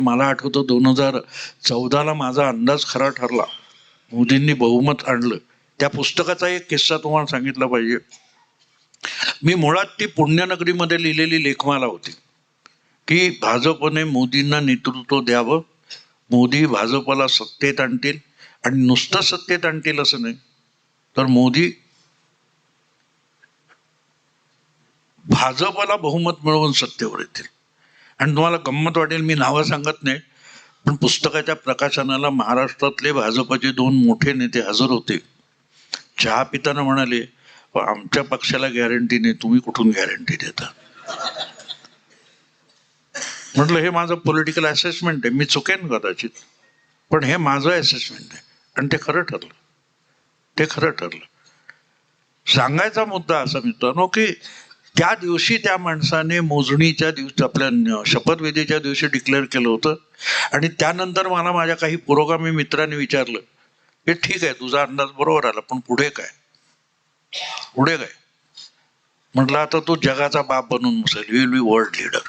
मला आठवतं 2014ला माझा अंदाज खरा ठरला, मोदींनी बहुमत आणलं. त्या पुस्तकाचा एक किस्सा तुम्हाला सांगितला पाहिजे. मी मुळात ती पुण्यनगरीमध्ये लिहिलेली लेखमाला होती की भाजपने मोदींना नेतृत्व द्यावं, मोदी भाजपला सत्तेत आणतील, आणि नुसतं सत्तेत आणतील असं नाही, तर मोदी भाजपला बहुमत मिळवून सत्तेवर येतील. आणि तुम्हाला गंमत वाटेल, मी नावं सांगत नाही, पण पुस्तकाच्या प्रकाशनाला महाराष्ट्रातले भाजपचे 2 मोठे नेते हजर होते. चहा पिताना म्हणाले, आमच्या पक्षाला गॅरंटी नाही, तुम्ही कुठून गॅरंटी देता? म्हटलं हे माझं पॉलिटिकल असेसमेंट आहे, मी चुकेन कदाचित, पण हे माझं असेसमेंट आहे. आणि ते खरं ठरलं, ते खरं ठरलं. सांगायचा मुद्दा असा मित्रांनो की त्या दिवशी त्या माणसाने मोजणीच्या दिवशी, आपल्या शपथविधीच्या दिवशी डिक्लेअर केलं होतं. आणि त्यानंतर मला माझ्या काही पुरोगामी मित्रांनी विचारलं, हे ठीक आहे तुझा अंदाज बरोबर आला, पण पुढे काय, पुढे काय? म्हटलं आता तो जगाचा बाप बनून बसेल, विल बी वर्ल्ड लीडर.